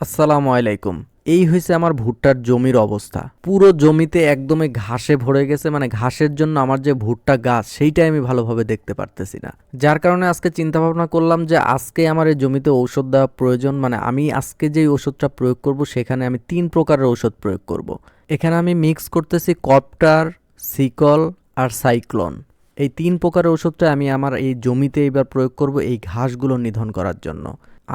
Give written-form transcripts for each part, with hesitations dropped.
আসসালামু আলাইকুম। এই হইছে আমার ভুট্টার জমির অবস্থা। পুরো জমিতে একদমই ঘাসে ভরে গেছে, মানে ঘাসের জন্য আমার যে ভুট্টা গাছ সেইটাই আমি ভালোভাবে দেখতে পারতেছি না। যার কারণে আজকে চিন্তা ভাবনা করলাম যে আজকে আমার এই জমিতে ঔষধ দেওয়া প্রয়োজন। মানে আমি আজকে যেই ওষুধটা প্রয়োগ করব সেখানে আমি ৩ প্রকারের ঔষধ প্রয়োগ করব। এখানে আমি মিক্স করতেছি কপ্টার, সিকল আর সাইক্লোন। এই ৩ প্রকারের ওষুধটা আমি আমার এই জমিতে এবার প্রয়োগ করব এই ঘাসগুলো নিধন করার জন্য।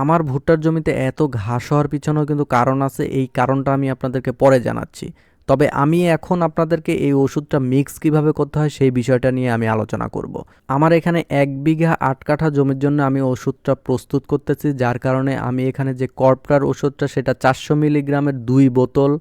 আমার ভুট্টার জমিতে এত ঘাস হওয়ার পিছনেও কিন্তু কারণ আছে, এই কারণটা আমি আপনাদেরকে পরে জানাচ্ছি। তবে আমি এখন আপনাদেরকে এই ওষুধটা মিক্স কিভাবে করতে হয় সেই বিষয়টা নিয়ে আমি আলোচনা করব। আমার এখানে ১ বিঘা ৮ কাঠা জমির জন্য আমি ওষুধটা প্রস্তুত করতেছি, যার কারণে আমি এখানে যে কর্পটার ওষুধটা সেটা ৪০০ মিলিগ্রামের ২ বোতল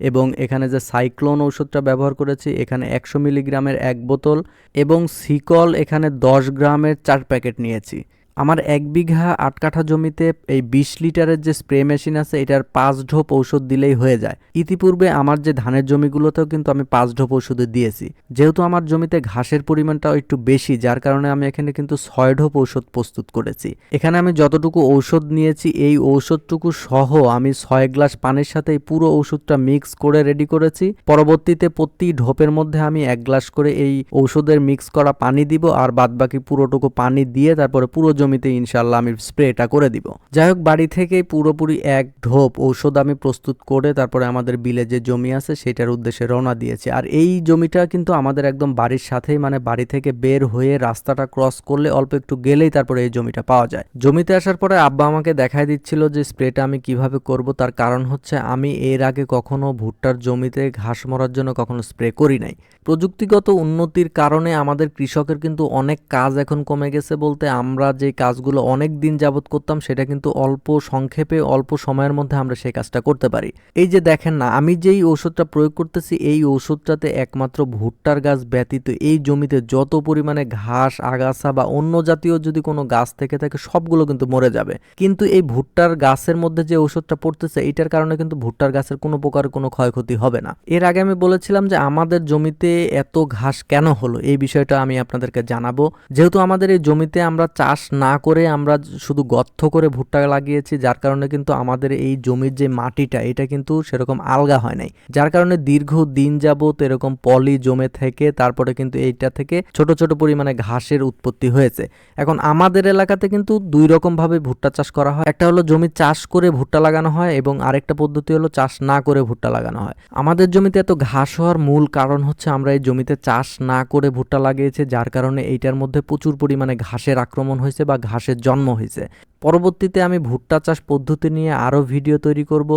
এবং এখানে যে সাইক্লোন ওষুধটা ব্যবহার করেছি এখানে ১০০ মিলিগ্রামের ১ বোতল এবং সিকল এখানে ১০ গ্রামের ৪ প্যাকেট নিয়েছি। আমার ১ বিঘা ৮ কাঠা জমিতে এই ২০ লিটারের যে স্প্রে মেশিন আছে এটার ৫ ঢোপ ঔষধ দিলেই হয়ে যায়। ইতিপূর্বে আমার যে ধানের জমিগুলোতেও কিন্তু আমি ৫ ঢোপ ওষুধে দিয়েছি। যেহেতু আমার জমিতে ঘাসের পরিমাণটাও একটু বেশি, যার কারণে আমি এখানে কিন্তু ৬ ঢোপ ঔষধ প্রস্তুত করেছি। এখানে আমি যতটুকু ঔষধ নিয়েছি এই ঔষধটুকু সহ আমি ৬ গ্লাস পানির সাথে এই পুরো ওষুধটা মিক্স করে রেডি করেছি। পরবর্তীতে প্রতি ঢোপের মধ্যে আমি ১ গ্লাস করে এই ঔষধের মিক্স করা পানি দিব আর বাদবাকি পুরোটুকু পানি দিয়ে তারপরে পুরো জমিতে ইনশাল্লাহ আমি স্প্রেটা করে দিব। যাই হোক, বাড়ি থেকে পুরোপুরি ১ ঢোপ ঔষধ আমি প্রস্তুত করে তারপরে আমাদের বিলে যে জমি আছে সেটার উদ্দেশ্যে রওনা দিয়েছি। আর এই জমিটা কিন্তু আমাদের একদম বাড়ির সাথেই, মানে বাড়ি থেকে বের হয়ে রাস্তাটা ক্রস করলে অল্প একটু গেলেই তারপরে এই জমিটা পাওয়া যায়। জমিতে আসার পরে আব্বা আমাকে দেখাই দিচ্ছিল যে স্প্রেটা আমি কিভাবে করব। তার কারণ হচ্ছে আমি এর আগে কখনো ভুট্টার জমিতে ঘাস মরার জন্য কখনো স্প্রে করি নাই। প্রযুক্তিগত উন্নতির কারণে আমাদের কৃষকের কিন্তু অনেক কাজ এখন কমে গেছে, বলতে আমরা যে কাজগুলো অনেক দিন যাবত করতাম সেটা কিন্তু অল্প সংক্ষেপে অল্প সময়ের মধ্যে আমরা সেই কাজটা করতে পারি। এই যে দেখেন না, আমি যেই ওষুধটা প্রয়োগ করতেছি এই ওষুধটাতে একমাত্র ভুট্টার গাছ ব্যতীত এই জমিতে যত পরিমাণে ঘাস, আগাছা বা অন্য জাতীয় যদি কোনো গাছ থেকে থাকে সবগুলো কিন্তু মরে যাবে। কিন্তু এই ভুট্টার গাছের মধ্যে যে ওষুধটা পড়তেছে এটার কারণে কিন্তু ভুট্টার গাছের কোনো প্রকার কোনো ক্ষয়ক্ষতি হবে না। এর আগে আমি বলেছিলাম যে আমাদের জমিতে এত ঘাস কেন হলো এই বিষয়টা আমি আপনাদেরকে জানাবো। যেহেতু আমাদের এই জমিতে আমরা চাষ না করে আমরা শুধু গর্ত করে ভুট্টা লাগিয়েছি, যার কারণে কিন্তু আমাদের এই জমির যে মাটিটা এটা কিন্তু সেরকম আলগা হয় নাই, যার কারণে দীর্ঘ দিন যাবত এরকম পলি জমে থেকে তারপরে কিন্তু এইটা থেকে ছোট ছোট পরিমাণে ঘাসের উৎপত্তি হয়েছে। এখন আমাদের এলাকাতে কিন্তু ২ রকম ভাবে ভুট্টা চাষ করা হয়। একটা হলো জমি চাষ করে ভুট্টা লাগানো হয় এবং আরেকটা পদ্ধতি হলো চাষ না করে ভুট্টা লাগানো হয়। আমাদের জমিতে এত ঘাস হওয়ার মূল কারণ হচ্ছে আমরা এই জমিতে চাষ না করে ভুট্টা লাগিয়েছি, যার কারণে এইটার মধ্যে প্রচুর পরিমাণে ঘাসের আক্রমণ হয়েছে বা ঘাসের জন্ম হয়েছে। পরবর্তীতে আমি ভুট্টা চাষ পদ্ধতি নিয়ে আরও ভিডিও তৈরি করব।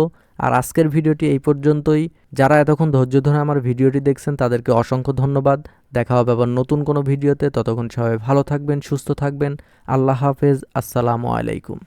আর আজকের ভিডিওটি এই পর্যন্তই। যারা এতক্ষণ ধৈর্য ধরে আমার ভিডিওটি দেখছেন তাদেরকে অসংখ্য ধন্যবাদ। দেখা হবে আবার নতুন কোনো ভিডিওতে। ততক্ষণ সবাই ভালো থাকবেন, সুস্থ থাকবেন। আল্লাহ হাফেজ। আসসালামু আলাইকুম।